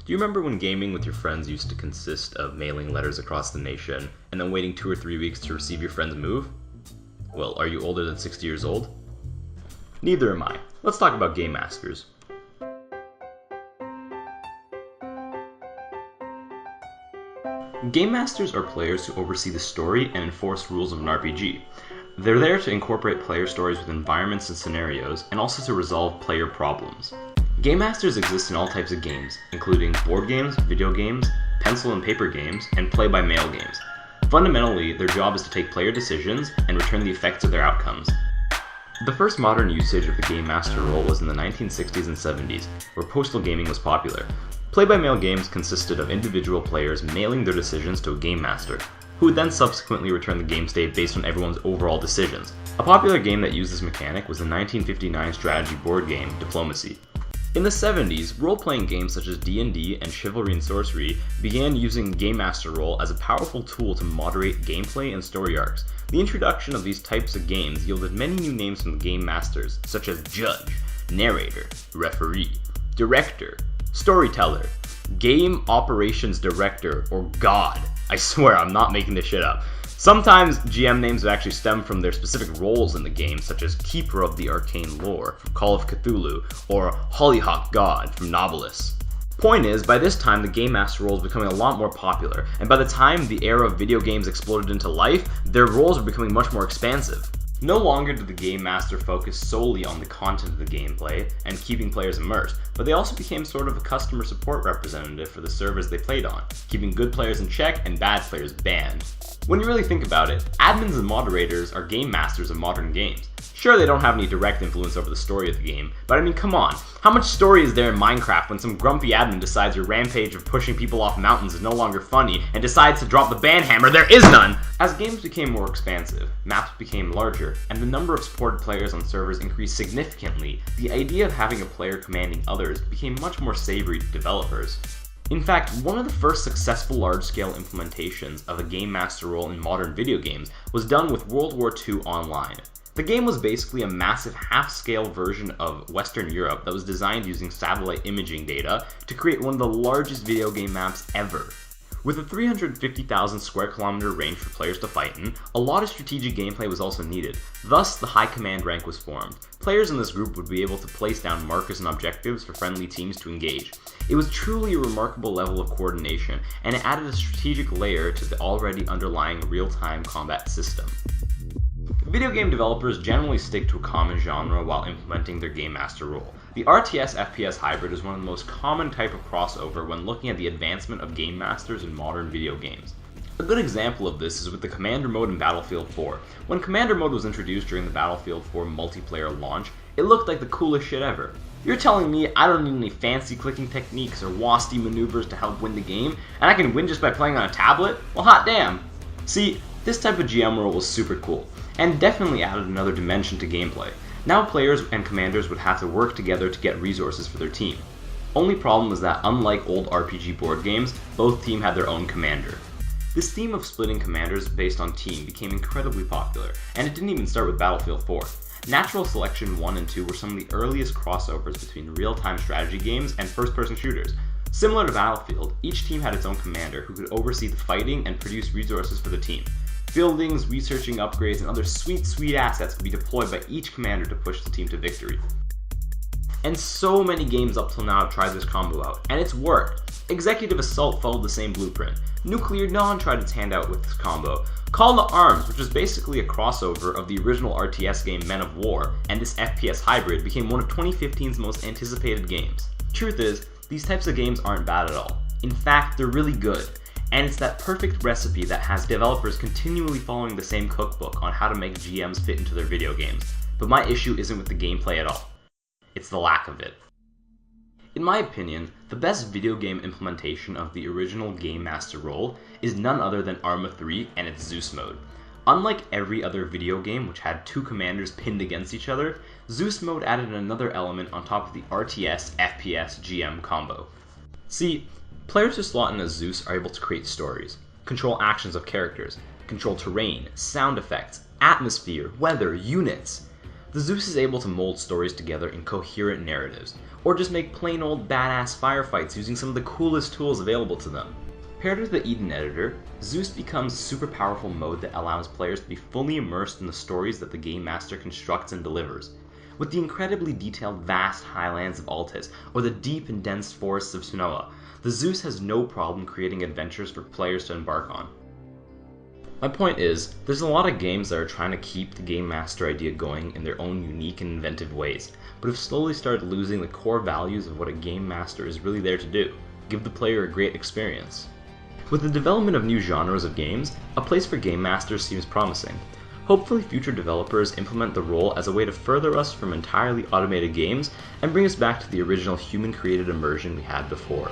Do you remember when gaming with your friends used to consist of mailing letters across the nation and then waiting 2 or 3 weeks to receive your friend's move? Well, are you older than 60 years old? Neither am I. Let's talk about Game Masters. Game Masters are players who oversee the story and enforce rules of an RPG. They're there to incorporate player stories with environments and scenarios, and also to resolve player problems. Game Masters exist in all types of games, including board games, video games, pencil and paper games, and play-by-mail games. Fundamentally, their job is to take player decisions and return the effects of their outcomes. The first modern usage of the Game Master role was in the 1960s and 70s, where postal gaming was popular. Play-by-mail games consisted of individual players mailing their decisions to a Game Master, who would then subsequently return the game state based on everyone's overall decisions. A popular game that used this mechanic was the 1959 strategy board game, Diplomacy. In the 70s, role-playing games such as D&D and Chivalry and Sorcery began using Game Master role as a powerful tool to moderate gameplay and story arcs. The introduction of these types of games yielded many new names from the Game Masters, such as Judge, Narrator, Referee, Director, Storyteller, Game Operations Director, or God. I swear I'm not making this shit up. Sometimes GM names would actually stem from their specific roles in the game, such as Keeper of the Arcane Lore from Call of Cthulhu, or Hollyhock God from Nobilis. Point is, by this time the Game Master role was becoming a lot more popular, and by the time the era of video games exploded into life, their roles were becoming much more expansive. No longer did the Game Master focus solely on the content of the gameplay and keeping players immersed, but they also became sort of a customer support representative for the servers they played on, keeping good players in check and bad players banned. When you really think about it, admins and moderators are game masters of modern games. Sure, they don't have any direct influence over the story of the game, but I mean, come on, how much story is there in Minecraft when some grumpy admin decides your rampage of pushing people off mountains is no longer funny and decides to drop the ban hammer? There is none! As games became more expansive, maps became larger, and the number of supported players on servers increased significantly, the idea of having a player commanding others became much more savory to developers. In fact, one of the first successful large-scale implementations of a Game Master role in modern video games was done with World War II Online. The game was basically a massive half-scale version of Western Europe that was designed using satellite imaging data to create one of the largest video game maps ever. With a 350,000 square kilometer range for players to fight in, a lot of strategic gameplay was also needed. Thus, the High Command rank was formed. Players in this group would be able to place down markers and objectives for friendly teams to engage. It was truly a remarkable level of coordination, and it added a strategic layer to the already underlying real-time combat system. Video game developers generally stick to a common genre while implementing their Game Master role. The RTS-FPS hybrid is one of the most common type of crossover when looking at the advancement of Game Masters in modern video games. A good example of this is with the Commander mode in Battlefield 4. When Commander mode was introduced during the Battlefield 4 multiplayer launch, it looked like the coolest shit ever. You're telling me I don't need any fancy clicking techniques or WASD maneuvers to help win the game, and I can win just by playing on a tablet? Well, hot damn! See, this type of GM role was super cool, and definitely added another dimension to gameplay. Now players and commanders would have to work together to get resources for their team. Only problem was that unlike old RPG board games, both teams had their own commander. This theme of splitting commanders based on team became incredibly popular, and it didn't even start with Battlefield 4. Natural Selection 1 and 2 were some of the earliest crossovers between real-time strategy games and first-person shooters. Similar to Battlefield, each team had its own commander who could oversee the fighting and produce resources for the team. Buildings, researching upgrades, and other sweet assets could be deployed by each commander to push the team to victory. And so many games up till now have tried this combo out, and it's worked. Executive Assault followed the same blueprint. Nuclear Dawn tried its hand out with this combo. Call to Arms, which is basically a crossover of the original RTS game Men of War, and this FPS hybrid became one of 2015's most anticipated games. Truth is, these types of games aren't bad at all. In fact, they're really good. And it's that perfect recipe that has developers continually following the same cookbook on how to make GMs fit into their video games. But my issue isn't with the gameplay at all. It's the lack of it. In my opinion, the best video game implementation of the original Game Master role is none other than Arma 3 and its Zeus mode. Unlike every other video game which had two commanders pinned against each other, Zeus mode added another element on top of the RTS, FPS, GM combo. See, players who slot in as Zeus are able to create stories, control actions of characters, control terrain, sound effects, atmosphere, weather, units. The Zeus is able to mold stories together in coherent narratives, or just make plain old badass firefights using some of the coolest tools available to them. Paired with the Eden editor, Zeus becomes a super powerful mode that allows players to be fully immersed in the stories that the Game Master constructs and delivers. With the incredibly detailed vast highlands of Altis, or the deep and dense forests of Sunoa, the Zeus has no problem creating adventures for players to embark on. My point is, there's a lot of games that are trying to keep the Game Master idea going in their own unique and inventive ways, but have slowly started losing the core values of what a Game Master is really there to do: give the player a great experience. With the development of new genres of games, a place for Game Masters seems promising. Hopefully future developers implement the role as a way to further us from entirely automated games and bring us back to the original human-created immersion we had before.